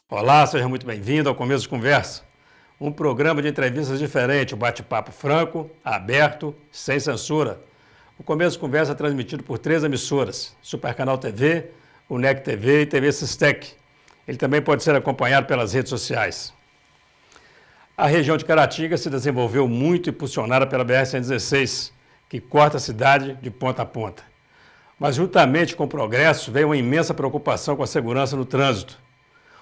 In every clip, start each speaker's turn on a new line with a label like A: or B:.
A: Olá, seja muito bem-vindo ao Começo de Conversa, um programa de entrevistas diferente, um bate-papo franco, aberto, sem censura. O Começo de Conversa é transmitido por 3 emissoras, Supercanal TV, UNEC TV e TV Sistec. Ele também pode ser acompanhado pelas redes sociais. A região de Caratinga se desenvolveu muito impulsionada pela BR-116, que corta a cidade de ponta a ponta. Mas juntamente com o progresso veio uma imensa preocupação com a segurança no trânsito.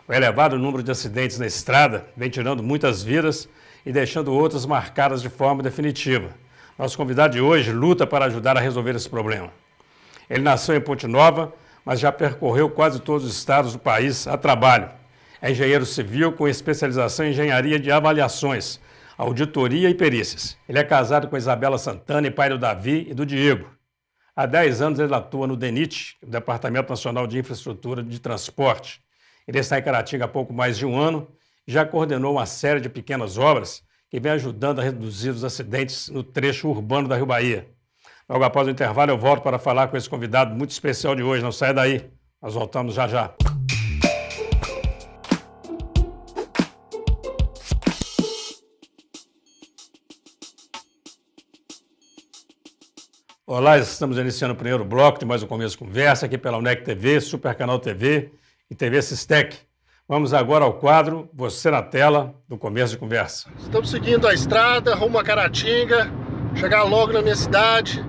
A: O elevado número de acidentes na estrada vem tirando muitas vidas e deixando outras marcadas de forma definitiva. Nosso convidado de hoje luta para ajudar a resolver esse problema. Ele nasceu em Ponte Nova, mas já percorreu quase todos os estados do país a trabalho. É engenheiro civil com especialização em engenharia de avaliações, auditoria e perícias. Ele é casado com Isabela Santana e pai do Davi e do Diego. Há 10 anos ele atua no DENIT, o Departamento Nacional de Infraestrutura de Transporte. Ele está em Caratinga há pouco mais de um ano e já coordenou uma série de pequenas obras que vem ajudando a reduzir os acidentes no trecho urbano da Rio Bahia. Logo após o intervalo eu volto para falar com esse convidado muito especial de hoje. Não saia daí, nós voltamos já já. Olá, estamos iniciando o primeiro bloco de mais um Começo de Conversa aqui pela UNEC TV, Supercanal TV e TV Sistec. Vamos agora ao quadro Você na Tela, do Começo de Conversa.
B: Estamos seguindo a estrada, rumo a Caratinga, chegar logo na minha cidade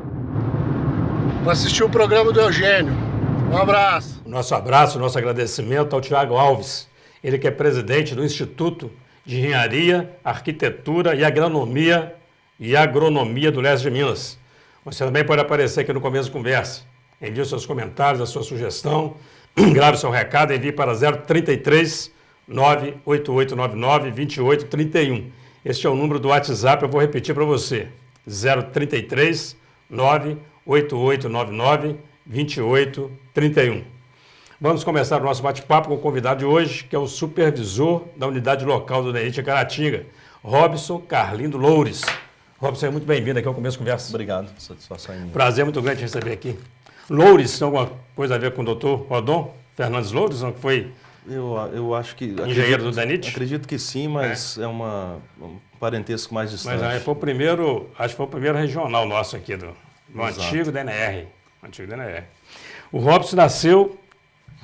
B: para assistir o programa do Eugênio. Um abraço.
A: O nosso abraço, o nosso agradecimento ao Tiago Alves, ele que é presidente do Instituto de Engenharia, Arquitetura e Agronomia do Leste de Minas. Você também pode aparecer aqui no Começo de Conversa. Envie os seus comentários, a sua sugestão, grave seu recado e envie para 033 98899 2831. Este é o número do WhatsApp, eu vou repetir para você. 033 98899 2831. Vamos começar o nosso bate-papo com o convidado de hoje, que é o supervisor da unidade local do DENIT Caratinga, Robson Carlindo Loures. Robson, muito bem-vindo aqui ao Começo de Conversa.
C: Obrigado, satisfação é minha.
A: Prazer muito grande te receber aqui. Loures, tem alguma coisa a ver com o doutor Rodon Fernandes Loures, não foi?
C: Eu acho que...
A: Engenheiro do DENIT?
C: Acredito que sim, mas é um parentesco mais distante.
A: Mas foi o primeiro, acho que foi o primeiro regional nosso aqui, do antigo DNR. O Robson nasceu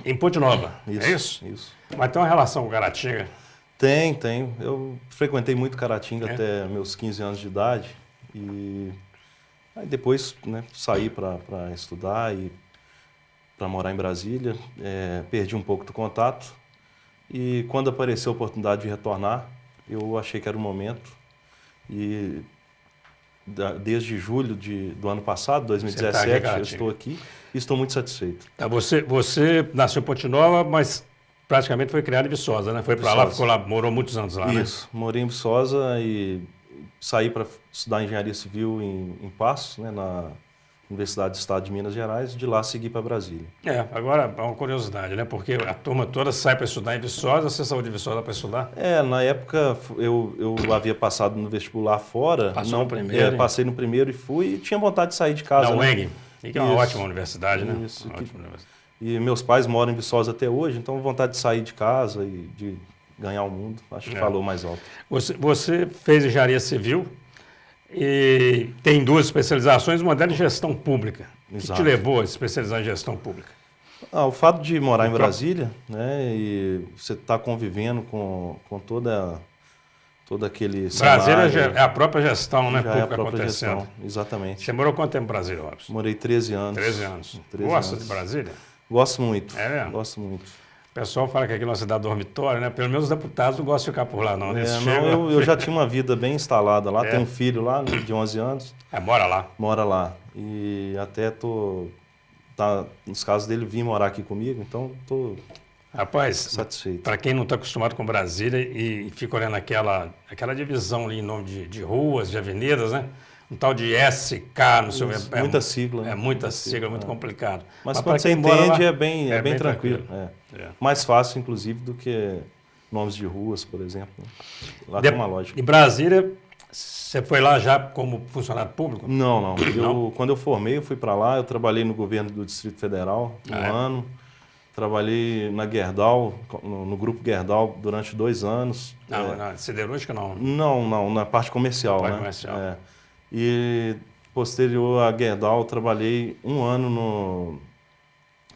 A: em Ponte Nova,
C: isso,
A: é isso?
C: Isso.
A: Mas tem uma relação com Caratinga?
C: Tem. Eu frequentei muito Caratinga até meus 15 anos de idade e aí depois saí para estudar e para morar em Brasília. Perdi um pouco do contato e quando apareceu a oportunidade de retornar, eu achei que era o momento e desde julho do ano passado, 2017, eu estou aqui e estou muito satisfeito.
A: Tá, você nasceu em Ponte Nova, mas praticamente foi criado em Viçosa, né? Foi para lá, ficou lá, morou muitos anos lá,
C: Isso, morei em Viçosa e saí para estudar Engenharia Civil em Passos, na Universidade do Estado de Minas Gerais, de lá segui para Brasília.
A: Agora é uma curiosidade, né? Porque a turma toda sai para estudar em Viçosa, você saiu de Viçosa para estudar?
C: Na época eu havia passado no vestibular fora.
A: Passou no primeiro?
C: Passei no primeiro e fui e tinha vontade de sair de casa.
A: Na UENG, que é uma ótima universidade, né?
C: Isso. E meus pais moram em Viçosa até hoje, então vontade de sair de casa e de ganhar o mundo, acho que falou mais alto.
A: Você fez engenharia civil e tem 2 especializações, uma delas em gestão pública.
C: Exato.
A: O que te levou a especializar em gestão pública?
C: O fato de morar em Brasília, e você está convivendo com todo aquele
A: Brasília
C: cenário,
A: é a própria gestão, né?
C: já é a
A: Pública
C: própria
A: acontecendo.
C: gestão, exatamente.
A: Você morou quanto tempo em Brasília, Robson?
C: Morei 13 anos.
A: 13 anos.
C: 13
A: Gosta
C: anos.
A: de Brasília?
C: Gosto muito.
A: É mesmo?
C: Gosto muito.
A: O pessoal fala que aqui é uma cidade dormitória, né? Pelo menos os deputados não gostam de ficar por lá, não.
C: Eu já tinha uma vida bem instalada lá, tenho um filho lá, de 11 anos.
A: Mora lá.
C: Mora lá. E até nos casos dele, vir morar aqui comigo, então estou
A: Rapaz,
C: satisfeito.
A: Para quem não está acostumado com Brasília e fica olhando aquela divisão ali em nome de ruas, de avenidas, né? Um tal de SK, não sei o que.
C: Muita sigla.
A: É muita sigla, muito complicado.
C: Mas quando você entende, é bem tranquilo. Mais fácil, inclusive, do que nomes de ruas, por exemplo. Né? Lá tem uma lógica.
A: Em Brasília, você foi lá já como funcionário público?
C: Não. Quando eu formei, eu fui para lá, eu trabalhei no governo do Distrito Federal um ano. Trabalhei na Gerdau, no grupo Gerdau, durante 2 anos.
A: Na siderúrgica, não?
C: Não, na parte comercial.
A: Na parte
C: né?
A: comercial.
C: E posterior a Gerdau, trabalhei 1 ano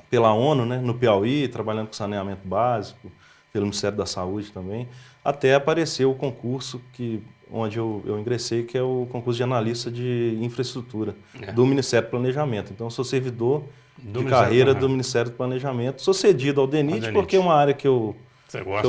C: pela ONU, né? No Piauí, trabalhando com saneamento básico, pelo Ministério da Saúde também, até aparecer o concurso onde eu ingressei, que é o concurso de analista de infraestrutura do Ministério do Planejamento. Então, eu sou servidor de carreira do Ministério do Planejamento. Sou cedido ao DENIT, porque é uma área que eu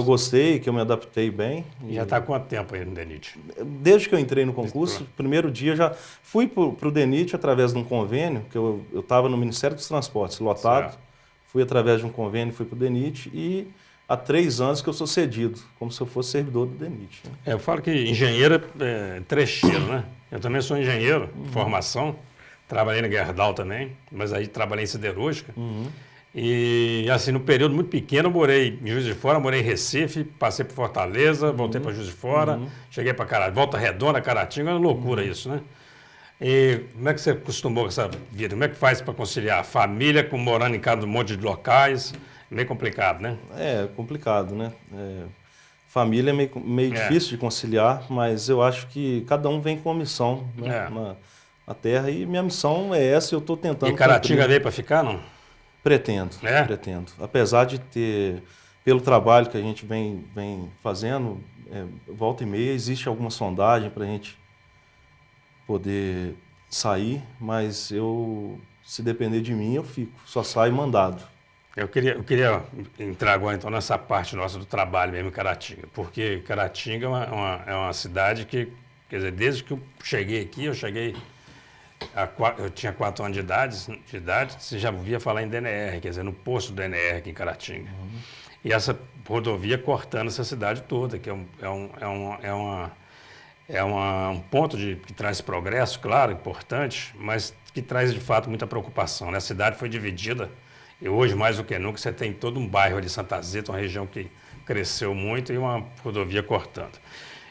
C: gostei, que eu me adaptei bem.
A: E já está há quanto tempo aí no DENIT?
C: Desde que eu entrei no concurso, primeiro dia já fui para o DENIT através de um convênio, que eu estava no Ministério dos Transportes, lotado. Certo. Fui através de um convênio, fui para o DENIT e há 3 anos que eu sou cedido, como se eu fosse servidor do DENIT. Né?
A: Eu falo que engenheiro é trecheiro, né? Eu também sou engenheiro de formação. Trabalhei na Gerdau também, mas aí trabalhei em siderúrgica. E, assim, no período muito pequeno, eu morei em Juiz de Fora, morei em Recife, passei por Fortaleza, voltei para Juiz de Fora, cheguei para Caratinga, Volta Redonda, Caratinga, é uma loucura isso, né? E como é que você acostumou com essa vida? Como é que faz para conciliar a família com morando em cada um monte de locais? Meio complicado, né?
C: É complicado, né? Família é meio difícil de conciliar, mas eu acho que cada um vem com uma missão, né? Na terra, e minha missão é essa, eu estou tentando.
A: E Caratinga veio para ficar, não?
C: Pretendo. Apesar de ter, pelo trabalho que a gente vem fazendo, volta e meia, existe alguma sondagem para a gente poder sair, mas se depender de mim, eu fico, só saio mandado.
A: Eu queria entrar agora então nessa parte nossa do trabalho mesmo em Caratinga, porque Caratinga é uma cidade que, quer dizer, desde que eu cheguei aqui, eu tinha 4 anos de idade, você já ouvia falar em DNR, quer dizer, no posto do DNR aqui em Caratinga. E essa rodovia cortando essa cidade toda, que é um ponto que traz progresso, claro, importante, mas que traz de fato muita preocupação. Né? A cidade foi dividida e hoje, mais do que nunca, você tem todo um bairro de Santa Zeta, uma região que cresceu muito e uma rodovia cortando.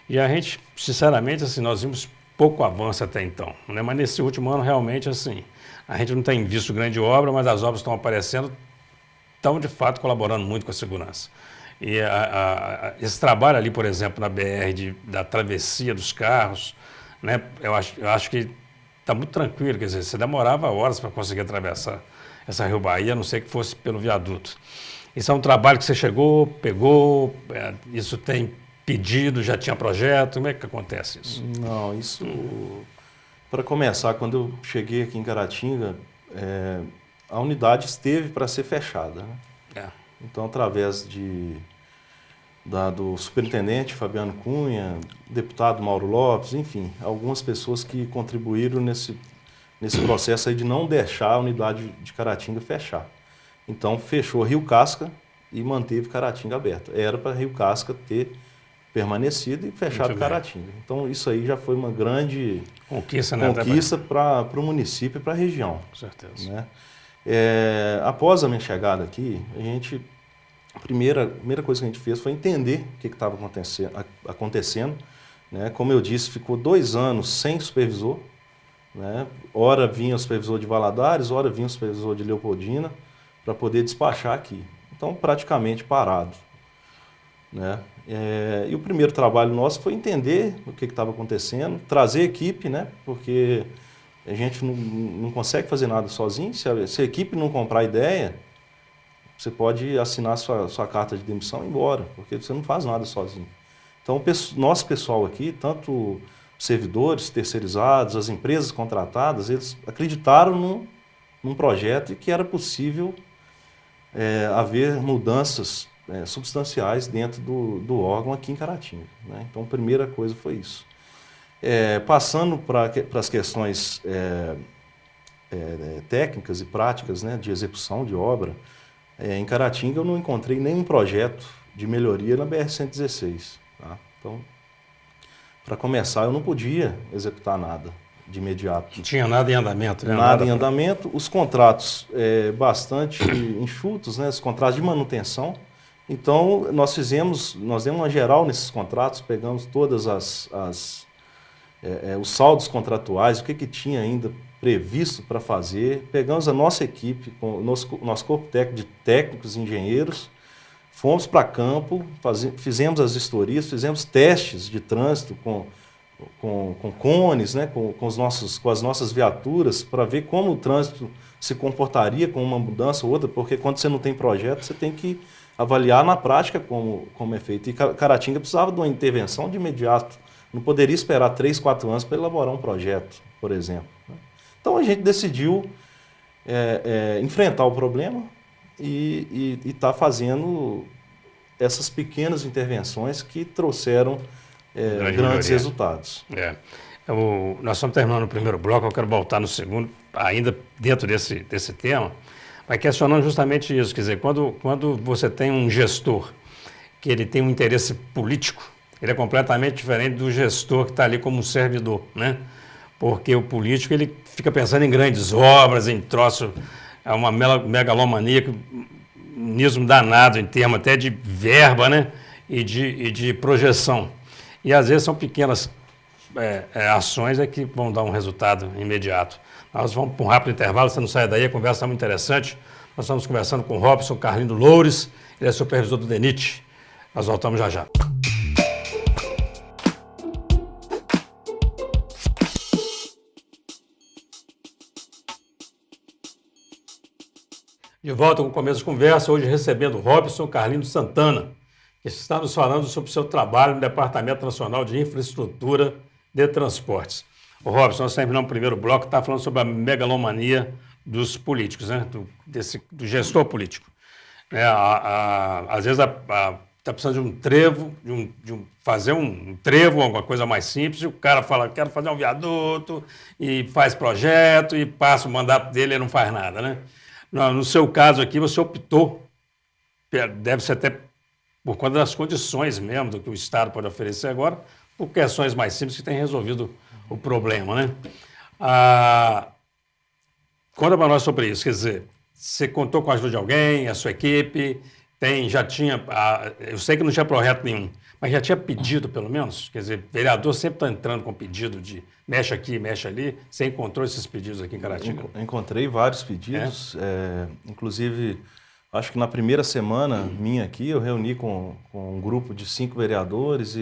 A: E a gente, sinceramente, assim, nós vimos pouco avanço até então, né? Mas nesse último ano, realmente, assim, a gente não tem visto grande obra, mas as obras estão aparecendo, estão, de fato, colaborando muito com a segurança. E esse trabalho ali, por exemplo, na BR, da travessia dos carros, né? Eu acho que está muito tranquilo, quer dizer, você demorava horas para conseguir atravessar essa Rio Bahia, a não ser que fosse pelo viaduto. Isso é um trabalho que você chegou, pegou, isso tem pedido, já tinha projeto, como é que acontece isso?
C: Não, isso, para começar, quando eu cheguei aqui em Caratinga, a unidade esteve para ser fechada. Né? Então, através do superintendente Fabiano Cunha, deputado Mauro Lopes, enfim, algumas pessoas que contribuíram nesse processo aí de não deixar a unidade de Caratinga fechar. Então, fechou Rio Casca e manteve Caratinga aberta. Era para Rio Casca ter permanecido e fechado Caratinga. Então, isso aí já foi uma grande conquista para o município e para a região.
A: Com certeza.
C: Né? Após a minha chegada aqui, a primeira coisa que a gente fez foi entender o que estava acontecendo. Né? Como eu disse, ficou 2 anos sem supervisor. Né? Ora vinha o supervisor de Valadares, ora vinha o supervisor de Leopoldina, para poder despachar aqui. Então, praticamente parado. Né? E o primeiro trabalho nosso foi entender o que estava acontecendo, trazer equipe, né? Porque a gente não consegue fazer nada sozinho. Se a equipe não comprar ideia, você pode assinar sua carta de demissão e ir embora, porque você não faz nada sozinho. Então, nosso pessoal aqui, tanto servidores terceirizados, as empresas contratadas, eles acreditaram num projeto e que era possível haver mudanças substanciais dentro do órgão aqui em Caratinga. Né? Então, a primeira coisa foi isso. Passando para as questões técnicas e práticas, né, de execução de obra, em Caratinga eu não encontrei nenhum projeto de melhoria na BR-116. Tá? Então, para começar, eu não podia executar nada de imediato.
A: Não tinha nada em andamento, né?
C: Nada em andamento. Os contratos bastante enxutos, né? Os contratos de manutenção. Então, nós demos uma geral nesses contratos, pegamos todas os saldos contratuais, o que tinha ainda previsto para fazer, pegamos a nossa equipe, o nosso corpo técnico de técnicos e engenheiros, fomos para campo, fizemos as vistorias, fizemos testes de trânsito com cones, né, com as nossas viaturas, para ver como o trânsito se comportaria com uma mudança ou outra, porque quando você não tem projeto, você tem que avaliar na prática como é feito. E Caratinga precisava de uma intervenção de imediato. Não poderia esperar 3, 4 anos para elaborar um projeto, por exemplo. Então a gente decidiiu enfrentar o problema e está fazendo essas pequenas intervenções que trouxeram grandes resultados.
A: Nós estamos terminando o primeiro bloco, eu quero voltar no segundo, ainda dentro desse tema, mas questionando justamente isso. Quer dizer, quando você tem um gestor que ele tem um interesse político, ele é completamente diferente do gestor que está ali como um servidor, né? Porque o político ele fica pensando em grandes obras, em troço, é uma megalomania, um nismo danado em termos até de verba, né? E de projeção. E às vezes são pequenas ações que vão dar um resultado imediato. Nós vamos para um rápido intervalo, você não sai daí, a conversa está muito interessante. Nós estamos conversando com o Robson Carlindo Loures, ele é supervisor do DENIT. Nós voltamos já já. De volta com o começo de conversa, hoje recebendo Robson Carlindo Santana, que está nos falando sobre o seu trabalho no Departamento Nacional de Infraestrutura de Transportes. O Robson, nós terminamos o primeiro bloco, está falando sobre a megalomania dos políticos, né? do gestor político. Às vezes está precisando de um trevo, fazer um trevo, alguma coisa mais simples, e o cara fala, quero fazer um viaduto, e faz projeto, e passa o mandato dele e não faz nada, né? No seu caso aqui, você optou, deve ser até por conta das condições mesmo, do que o Estado pode oferecer agora, por questões mais simples que têm resolvido o problema, né? Conta para nós sobre isso, quer dizer, você contou com a ajuda de alguém, a sua equipe, já tinha, eu sei que não tinha projeto nenhum, mas já tinha pedido pelo menos? Quer dizer, vereador sempre está entrando com pedido de mexe aqui, mexe ali. Você encontrou esses pedidos aqui em Caratinga?
C: Encontrei vários pedidos, inclusive, acho que na primeira semana minha aqui, eu reuni com um grupo de 5 vereadores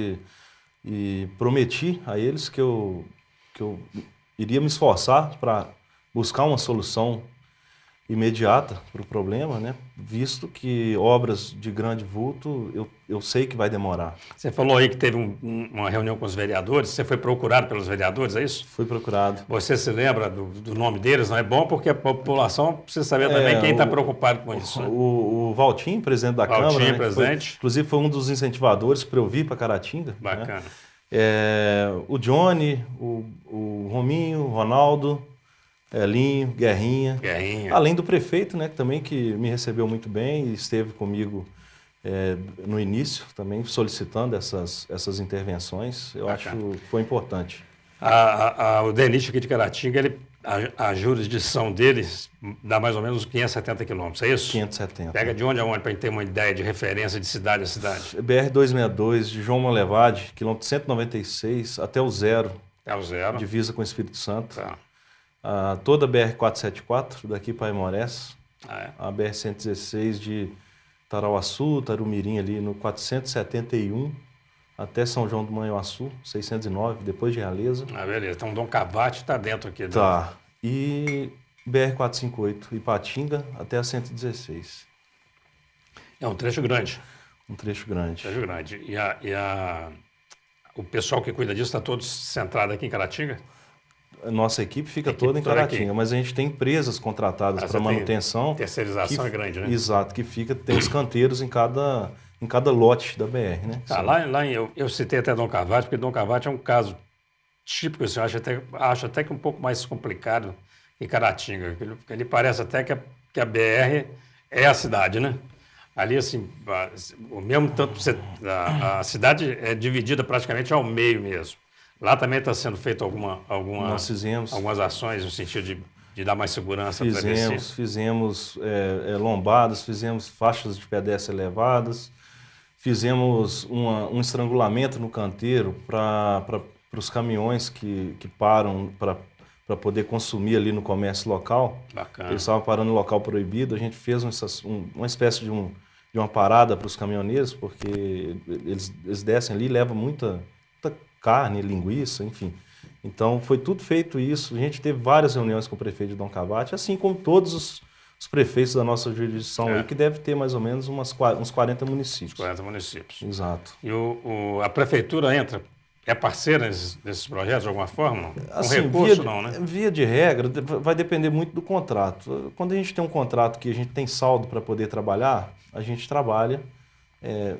C: e prometi a eles que eu iria me esforçar para buscar uma solução imediata para o problema, né? Visto que obras de grande vulto eu sei que vai demorar.
A: Você falou aí que teve uma reunião com os vereadores, você foi procurado pelos vereadores, é isso?
C: Fui procurado.
A: Você se lembra do nome deles? Não é bom porque a população precisa saber também quem está preocupado com isso. Né?
C: O Valtim, presidente da Câmara, né,
A: presidente.
C: Inclusive foi um dos incentivadores para eu vir para Caratinga.
A: Bacana.
C: Né? O Johnny, o Rominho, o Ronaldo, Elinho, Guerrinha. Além do prefeito, né, também que me recebeu muito bem e esteve comigo no início também solicitando essas intervenções. Eu acho que foi importante.
A: O DENIT aqui de Caratinga, a jurisdição deles dá mais ou menos uns 570 quilômetros, é isso?
C: 570.
A: Pega de onde a onde para a gente ter uma ideia de referência de cidade a cidade?
C: BR-262, de João Monlevade, quilômetro 196 até o zero.
A: Até o zero.
C: Divisa com o Espírito Santo.
A: Tá.
C: Toda a BR-474, daqui para Aimorés. A BR-116 de Tarauaçu, Tarumirim, ali no 471, até São João do Manhuaçu, 609, depois de Realeza.
A: Beleza. Então, Dom Cavate está dentro aqui.
C: Tá. E BR-458, Ipatinga, até a 116.
A: É um trecho grande.
C: Um trecho grande.
A: E o pessoal que cuida disso está todo centrado aqui em Caratinga?
C: A nossa equipe fica toda em Caratinga, mas a gente tem empresas contratadas para manutenção.
A: Terceirização é grande, né?
C: Exato, tem os canteiros em cada lote da BR, né?
A: Eu citei até Dom Cavate, porque Dom Cavate é um caso típico, assim, eu acho até que um pouco mais complicado em Caratinga. Ele parece até que a BR é a cidade, né? Ali, assim, o mesmo tanto, a cidade é dividida praticamente ao meio mesmo. Lá também está sendo feito
C: Nós fizemos
A: algumas ações no sentido de de dar mais segurança para descer?
C: Fizemos lombadas, fizemos faixas de pedestre elevadas, fizemos um estrangulamento no canteiro para os caminhões que param para poder consumir ali no comércio local.
A: Bacana.
C: Eles estavam parando no local proibido, a gente fez uma espécie de uma parada para os caminhoneiros, porque eles descem ali e levam muita carne, linguiça, enfim. Então, foi tudo feito isso. A gente teve várias reuniões com o prefeito de Dom Cavate, assim como todos os prefeitos da nossa jurisdição aí, que deve ter mais ou menos uns 40 municípios.
A: Uns 40 municípios.
C: Exato.
A: E a prefeitura é parceira desses projetos de alguma forma? Não?
C: Assim,
A: com recurso não, né?
C: Via de regra, vai depender muito do contrato. Quando a gente tem um contrato que a gente tem saldo para poder trabalhar, a gente trabalha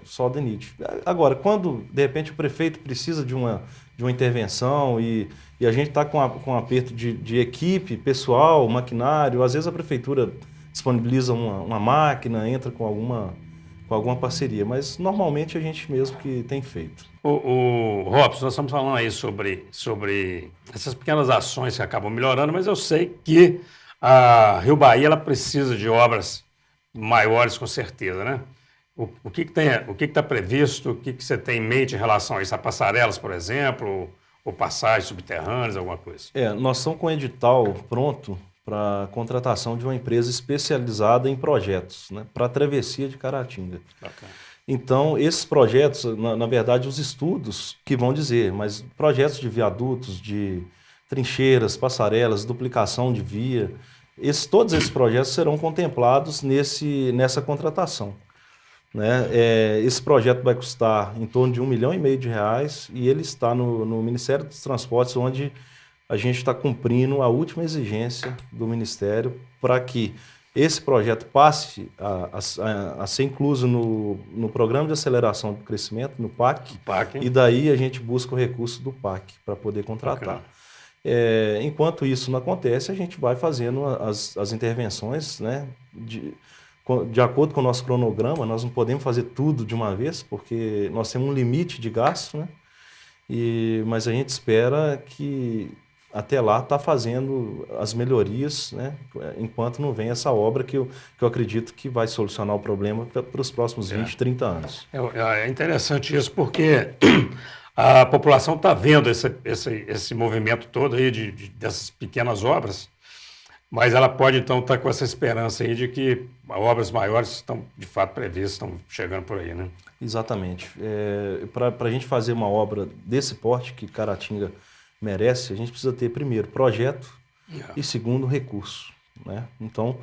C: só de DENIT. Agora, quando, de repente, o prefeito precisa de uma intervenção e a gente está com um aperto de equipe, pessoal, maquinário, às vezes a prefeitura disponibiliza uma máquina, entra com alguma parceria, mas normalmente a gente mesmo que tem feito.
A: O Robson, nós estamos falando aí sobre essas pequenas ações que acabam melhorando, mas eu sei que a Rio Bahia ela precisa de obras maiores com certeza, né? O que está previsto, o que você tem em mente em relação a isso? A passarelas, por exemplo, ou passagens subterrâneas, alguma coisa?
C: Nós estamos com o edital pronto para contratação de uma empresa especializada em projetos, né, para a travessia de Caratinga.
A: Bacana.
C: Então, esses projetos, na verdade, os estudos que vão dizer, mas projetos de viadutos, de trincheiras, passarelas, duplicação de via, todos esses projetos serão contemplados nessa contratação. Né? Esse projeto vai custar em torno de R$1,5 milhão e ele está no Ministério dos Transportes, onde a gente está cumprindo a última exigência do Ministério para que esse projeto passe a ser incluso no Programa de Aceleração do Crescimento, no PAC, e daí a gente busca o recurso do PAC para poder contratar. Enquanto isso não acontece, a gente vai fazendo as intervenções, né, de acordo com o nosso cronograma. Nós não podemos fazer tudo de uma vez, porque nós temos um limite de gasto, né? Mas a gente espera que até lá está fazendo as melhorias, né? Enquanto não vem essa obra que eu acredito que vai solucionar o problema para os próximos 20, 30 anos.
A: É interessante isso, porque a população está vendo esse movimento todo aí dessas pequenas obras, mas ela pode, então, estar com essa esperança aí de que obras maiores estão, de fato, previstas, estão chegando por aí, né?
C: Exatamente. Para a gente fazer uma obra desse porte que Caratinga merece, a gente precisa ter, primeiro, projeto e, segundo, recurso. Né? Então,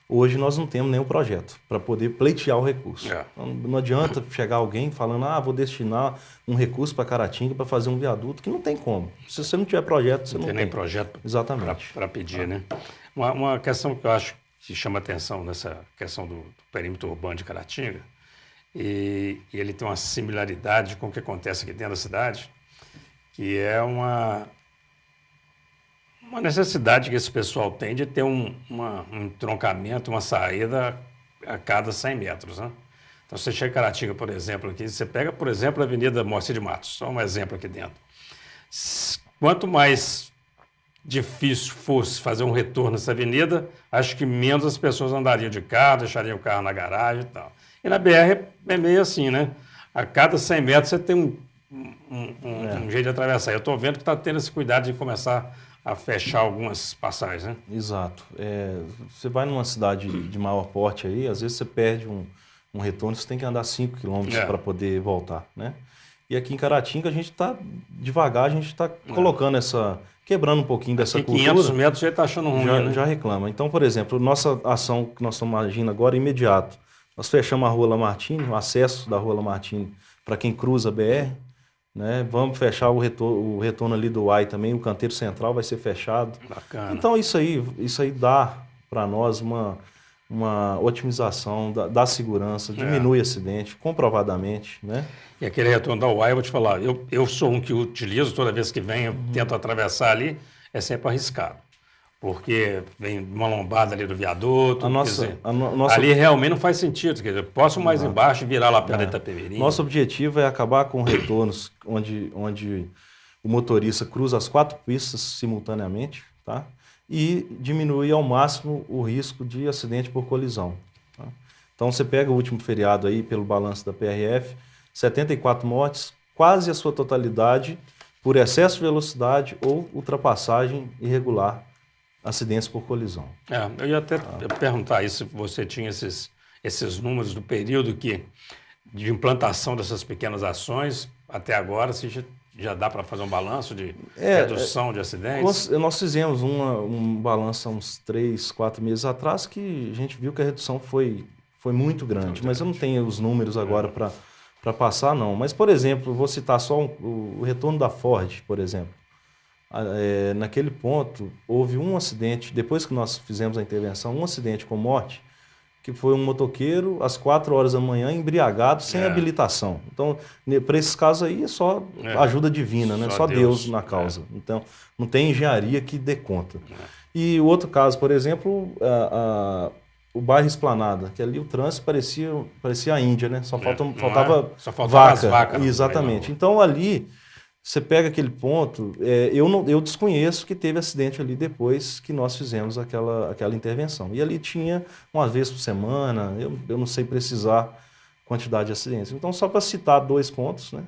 C: hoje nós não temos nenhum projeto para poder pleitear o recurso. Então, não adianta chegar alguém falando, vou destinar um recurso para Caratinga para fazer um viaduto, que não tem como. Se você não tiver projeto, você não tem.
A: Nem projeto para pedir, né? Uma questão que eu acho que chama atenção nessa questão do perímetro urbano de Caratinga, e ele tem uma similaridade com o que acontece aqui dentro da cidade, que é uma necessidade que esse pessoal tem de ter um entroncamento, uma saída a cada 100 metros. Né? Então, você chega em Caratinga, por exemplo, aqui, você pega, por exemplo, a Avenida Moacir de Matos, só um exemplo aqui dentro. Quanto mais difícil fosse fazer um retorno nessa avenida, acho que menos as pessoas andariam de carro, deixariam o carro na garagem e tal. E na BR é meio assim, né? A cada 100 metros você tem um jeito de atravessar. Eu estou vendo que está tendo esse cuidado de começar a fechar algumas passagens, né?
C: Exato. Você vai numa cidade de maior porte aí, às vezes você perde um retorno, você tem que andar 5 quilômetros para poder voltar, né? E aqui em Caratinga a gente está devagar, a gente está colocando quebrando um pouquinho dessa cultura. 500
A: metros já está achando ruim, né?
C: Já reclama. Então, por exemplo, nossa ação que nós estamos agindo agora é imediato. Nós fechamos a Rua Lamartine, o acesso da Rua Lamartine para quem cruza a BR, né? Vamos fechar o retorno ali do Uai também, o canteiro central vai ser fechado.
A: Bacana.
C: Então, isso aí dá para nós uma otimização da segurança, diminui acidente, comprovadamente, né?
A: E aquele retorno da Uai, eu vou te falar, eu sou um que utilizo, toda vez que venho, tento atravessar ali, é sempre arriscado. Porque vem uma lombada ali do viaduto, ali realmente não faz sentido, quer dizer, posso mais embaixo e virar lá perto da Itapemirim.
C: Nosso objetivo é acabar com retornos onde o motorista cruza as 4 pistas simultaneamente, tá? e diminui ao máximo o risco de acidente por colisão. Tá? Então você pega o último feriado aí, pelo balanço da PRF, 74 mortes, quase a sua totalidade por excesso de velocidade ou ultrapassagem irregular, acidentes por colisão.
A: Eu ia até perguntar isso, se você tinha esses números do período de implantação dessas pequenas ações até agora, se já dá para fazer um balanço de redução de acidentes?
C: Nós fizemos um balanço há uns 3, 4 meses atrás que a gente viu que a redução foi muito grande, mas eu não tenho os números agora para passar, não. Mas, por exemplo, vou citar só o retorno da Ford, por exemplo. Naquele ponto, houve um acidente, depois que nós fizemos a intervenção, um acidente com morte, que foi um motoqueiro às 4 horas da manhã, embriagado, sem habilitação. Então, para esses casos aí, é só ajuda divina, né? Só Deus na causa. Então, não tem engenharia que dê conta. E o outro caso, por exemplo, o bairro Esplanada, que ali o trânsito parecia a Índia, né? Só faltava
A: as vacas.
C: Exatamente. Então, ali, você pega aquele ponto, eu desconheço que teve acidente ali depois que nós fizemos aquela intervenção. E ali tinha uma vez por semana, eu não sei precisar quantidade de acidentes. Então, só para citar 2 pontos, né?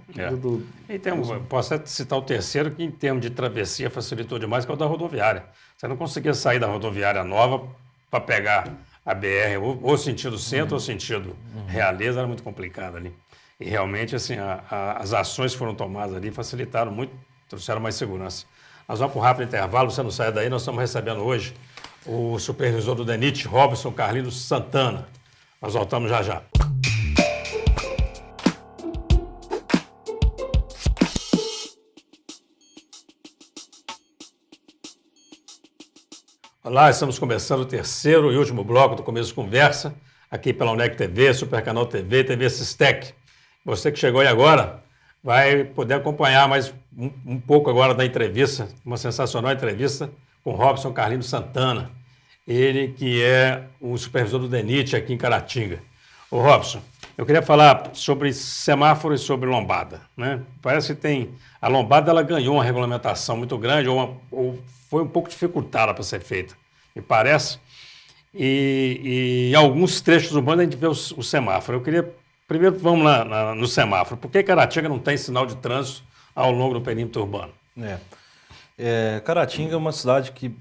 A: Posso até citar o terceiro, que em termos de travessia facilitou demais, que é o da rodoviária. Você não conseguia sair da rodoviária nova para pegar a BR, ou sentido centro ou sentido Realeza, era muito complicado ali. E realmente, assim, as ações que foram tomadas ali facilitaram muito, trouxeram mais segurança. Nós vamos para um rápido intervalo, você não sai daí, nós estamos recebendo hoje o supervisor do DENIT, Robson Carlinhos Santana. Nós voltamos já já. Olá, estamos começando o terceiro e último bloco do Começo de Conversa, aqui pela UNEC TV, Supercanal TV, TV Sistec. Você que chegou aí agora vai poder acompanhar mais um pouco agora da entrevista, uma sensacional entrevista com Robson Carlinhos Santana, ele que é o supervisor do DENIT aqui em Caratinga. Ô Robson, eu queria falar sobre semáforo e sobre lombada, né? Parece que a lombada ela ganhou uma regulamentação muito grande ou foi um pouco dificultada para ser feita, me parece. E em alguns trechos urbanos a gente vê o semáforo. Eu queria, primeiro vamos lá no semáforo. Por que Caratinga não tem sinal de trânsito ao longo do perímetro urbano?
C: Caratinga é uma cidade que,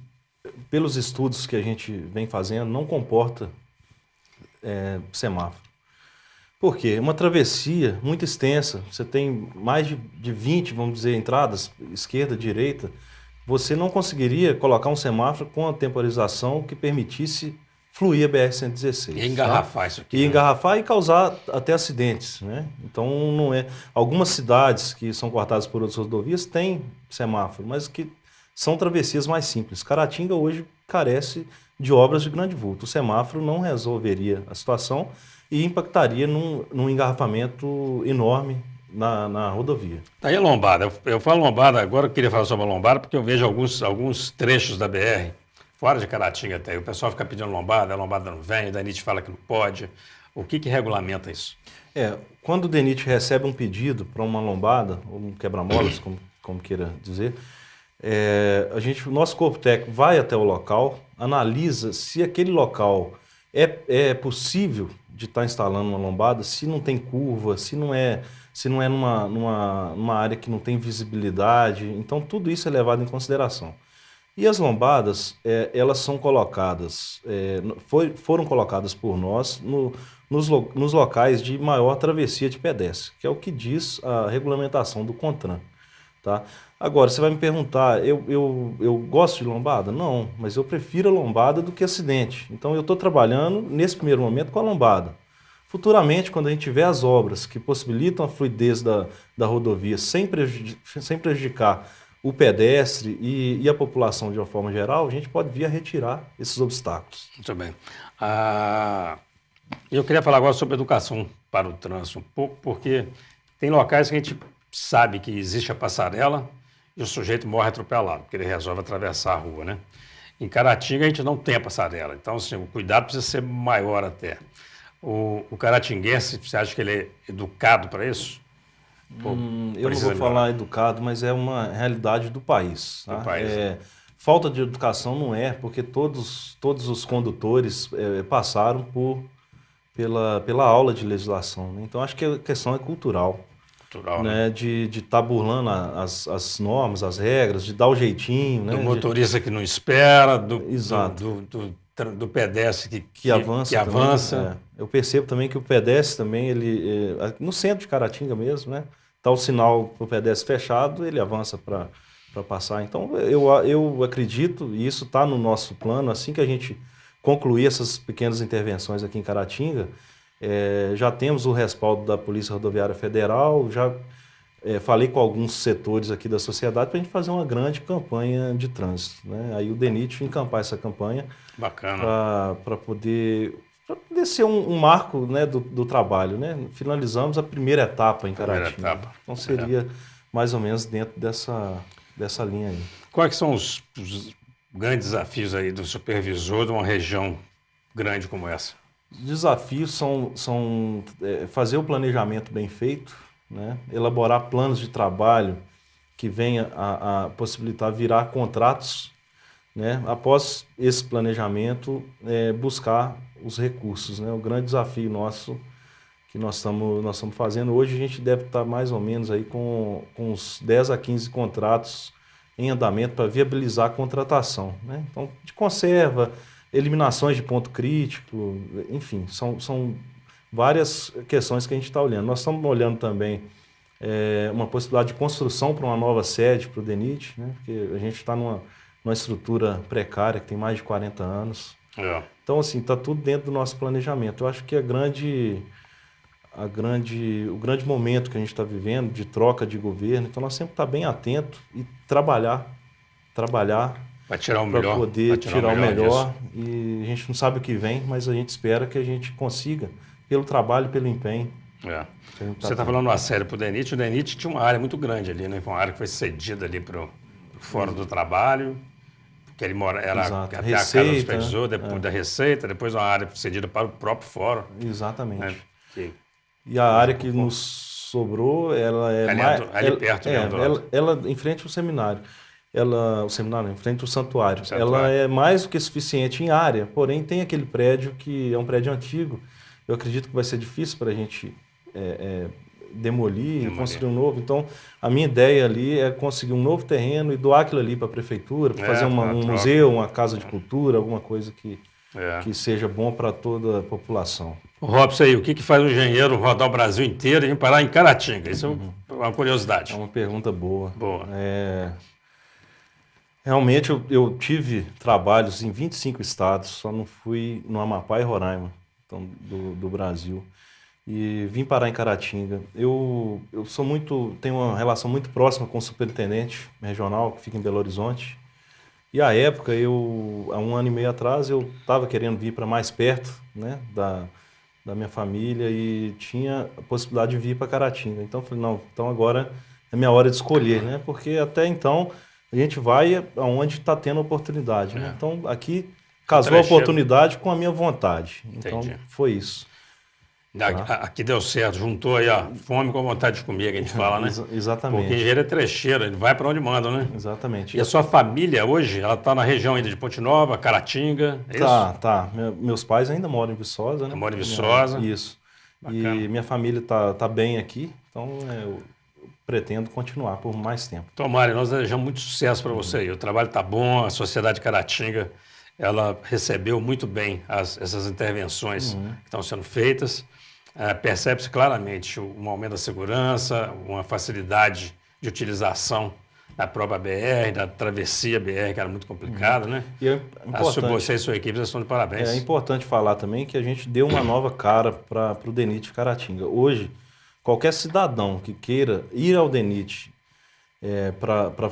C: pelos estudos que a gente vem fazendo, não comporta semáforo. Por quê? Uma travessia muito extensa, você tem mais de 20, vamos dizer, entradas, esquerda, direita, você não conseguiria colocar um semáforo com a temporização que permitisse fluir a BR-116.
A: E engarrafar isso aqui.
C: E engarrafar e causar até acidentes, né? Então, não é... Algumas cidades que são cortadas por outras rodovias têm semáforo, mas que são travessias mais simples. Caratinga hoje carece de obras de grande vulto. O semáforo não resolveria a situação e impactaria num engarrafamento enorme na rodovia.
A: Tá aí a lombada. Eu falo lombada agora, eu queria falar sobre a lombada, porque eu vejo alguns trechos da BR, fora de Caratinga até, o pessoal fica pedindo lombada, a lombada não vem, o DENIT fala que não pode. O que regulamenta isso?
C: Quando o DENIT recebe um pedido para uma lombada, ou um quebra-molas, como queira dizer, o nosso corpo técnico vai até o local, analisa se aquele local é possível de estar instalando uma lombada, se não tem curva, se não é numa área que não tem visibilidade. Então, tudo isso é levado em consideração. E as lombadas, elas são colocadas, foram colocadas por nós nos locais de maior travessia de pedestre, que é o que diz a regulamentação do CONTRAN. Tá? Agora, você vai me perguntar, eu gosto de lombada? Não, mas eu prefiro a lombada do que acidente. Então, eu estou trabalhando, nesse primeiro momento, com a lombada. Futuramente, quando a gente tiver as obras que possibilitam a fluidez da rodovia sem prejudicar o pedestre e a população de uma forma geral, a gente pode vir a retirar esses obstáculos.
A: Muito bem. Eu queria falar agora sobre educação para o trânsito, um pouco, porque tem locais que a gente sabe que existe a passarela e o sujeito morre atropelado, porque ele resolve atravessar a rua, né? Em Caratinga a gente não tem a passarela, então assim, o cuidado precisa ser maior até. O caratinguense, você acha que ele é educado para isso?
C: Eu não vou falar educado, mas é uma realidade do país. Tá? falta de educação não é, porque todos os condutores passaram pela aula de legislação, né? Então, acho que a questão é cultural. Né? De estar burlando as normas, as regras, de dar o jeitinho.
A: Do
C: né?
A: motorista que não espera,
C: Exato.
A: do pedestre que
C: avança.
A: avança.
C: Eu percebo também que o pedestre também, ele no centro de Caratinga mesmo, né? Tá o sinal para o pedestre fechado, ele avança para passar. Então, eu acredito, e isso está no nosso plano, assim que a gente concluir essas pequenas intervenções aqui em Caratinga, já temos o respaldo da Polícia Rodoviária Federal, já falei com alguns setores aqui da sociedade para a gente fazer uma grande campanha de trânsito. Né? Aí o DENIT encampar essa campanha para poder ser um marco, né, do trabalho. Né? Finalizamos a primeira etapa em Caratinga. Então seria mais ou menos dentro dessa linha aí.
A: Quais são os grandes desafios aí do supervisor de uma região grande como essa?
C: Os desafios são fazer o planejamento bem feito, né? Elaborar planos de trabalho que venha a possibilitar virar contratos, né? Após esse planejamento, buscar os recursos, né? O grande desafio nosso que nós estamos fazendo hoje, a gente deve estar mais ou menos aí com uns 10 a 15 contratos em andamento para viabilizar a contratação, né? Então, de conserva, eliminações de ponto crítico, enfim, são várias questões que a gente está olhando. Nós estamos olhando também uma possibilidade de construção para uma nova sede para o DENIT, né? Porque a gente está numa estrutura precária que tem mais de 40 anos. Então, assim, está tudo dentro do nosso planejamento. Eu acho que o grande momento que a gente está vivendo de troca de governo, então nós sempre estar bem atento e trabalhar
A: para tirar o melhor.
C: Para poder tirar o melhor. E a gente não sabe o que vem, mas a gente espera que a gente consiga, pelo trabalho, pelo empenho.
A: Você está falando uma série para o DENIT. O DENIT tinha uma área muito grande ali, né? Uma área que foi cedida ali para o Fórum do Trabalho, porque ele era até Receita, a casa do supervisor, depois da Receita, depois uma área cedida para o próprio Fórum.
C: Exatamente.
A: Né?
C: E a área que nos sobrou, ela é
A: ali perto mesmo.
C: Ela em frente ao seminário. O seminário, em frente ao santuário. Ela é mais do que suficiente em área, porém tem aquele prédio que é um prédio antigo. Eu acredito que vai ser difícil para a gente demolir e construir um novo. Então, a minha ideia ali é conseguir um novo terreno e doar aquilo ali para a prefeitura, para fazer um museu, uma casa de cultura, alguma coisa que seja bom para toda a população.
A: Robson, aí, o que faz um engenheiro rodar o Brasil inteiro e parar em Caratinga? Isso é uma curiosidade.
C: É uma pergunta boa. Realmente, eu tive trabalhos em 25 estados, só não fui no Amapá e Roraima, então, do Brasil. E vim parar em Caratinga. Eu tenho uma relação muito próxima com o superintendente regional, que fica em Belo Horizonte. E à época, há 1 ano e meio atrás, eu estava querendo vir para mais perto, né, da minha família e tinha a possibilidade de vir para Caratinga. Então, eu falei, não, então agora é minha hora de escolher, né? Porque até então a gente vai aonde está tendo oportunidade. Né? Então, aqui casou a oportunidade com a minha vontade. Então, foi isso.
A: Aqui deu certo, juntou aí a fome com a vontade de comer, que a gente fala, né?
C: Exatamente.
A: Porque engenheiro é trecheiro, ele vai para onde manda, né?
C: Exatamente.
A: E a sua família hoje, ela está na região ainda de Ponte Nova, Caratinga, é isso?
C: Tá. Meus pais ainda moram em Viçosa, né?
A: Moram em Viçosa.
C: Isso. Bacana. E minha família tá bem aqui, então eu pretendo continuar por mais tempo.
A: Tomara, nós desejamos muito sucesso para você aí. O trabalho está bom, a Sociedade Caratinga, ela recebeu muito bem essas intervenções que estão sendo feitas. Percebe-se claramente um aumento da segurança, uma facilidade de utilização da própria BR, da travessia BR, que era muito complicada, né?
C: E é importante,
A: você e sua equipe estão de parabéns.
C: É importante falar também que a gente deu uma nova cara para o DENIT Caratinga. Hoje, qualquer cidadão que queira ir ao DENIT para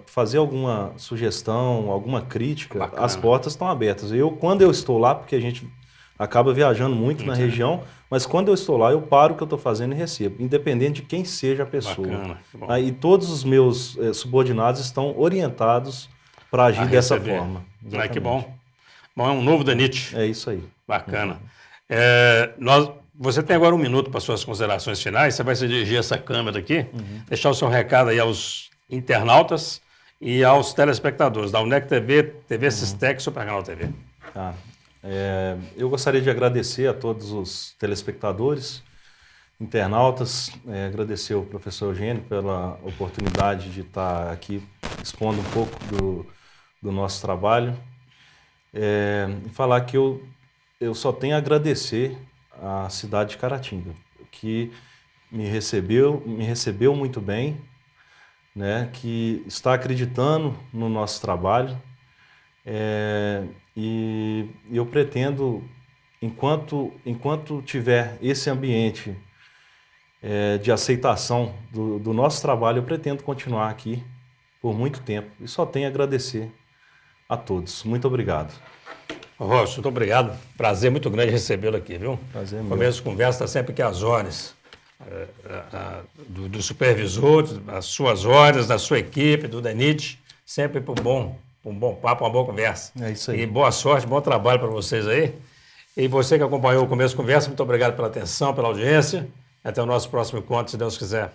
C: fazer alguma sugestão, alguma crítica, bacana, as portas estão abertas. Quando eu estou lá, porque a gente acaba viajando muito na região, mas quando eu estou lá, eu paro o que eu estou fazendo e recebo, independente de quem seja a pessoa.
A: Bacana,
C: e todos os meus subordinados estão orientados para agir dessa forma.
A: Que bom. Bom, é um novo DENIT.
C: É isso aí.
A: Bacana. Você tem agora 1 minuto para suas considerações finais. Você vai se dirigir a essa câmera aqui, deixar o seu recado aí aos internautas e aos telespectadores da UNEC TV, TV Sistec e Supercanal TV.
C: Tá. Eu gostaria de agradecer a todos os telespectadores, internautas, agradecer ao professor Eugênio pela oportunidade de estar aqui expondo um pouco do nosso trabalho. E falar que eu só tenho a agradecer à cidade de Caratinga, que me recebeu muito bem, né, que está acreditando no nosso trabalho, e eu pretendo, enquanto tiver esse ambiente de aceitação do nosso trabalho, eu pretendo continuar aqui por muito tempo, e só tenho a agradecer a todos. Muito obrigado.
A: Rocha, muito obrigado. Prazer muito grande recebê-lo aqui, viu?
C: Prazer meu.
A: Começo de conversa está sempre aqui às ordens do supervisor, as suas ordens, da sua equipe, do DENIT, sempre para um bom papo, uma boa conversa.
C: É isso aí.
A: E boa sorte, bom trabalho para vocês aí. E você que acompanhou o Começo de Conversa, muito obrigado pela atenção, pela audiência. Até o nosso próximo encontro, se Deus quiser.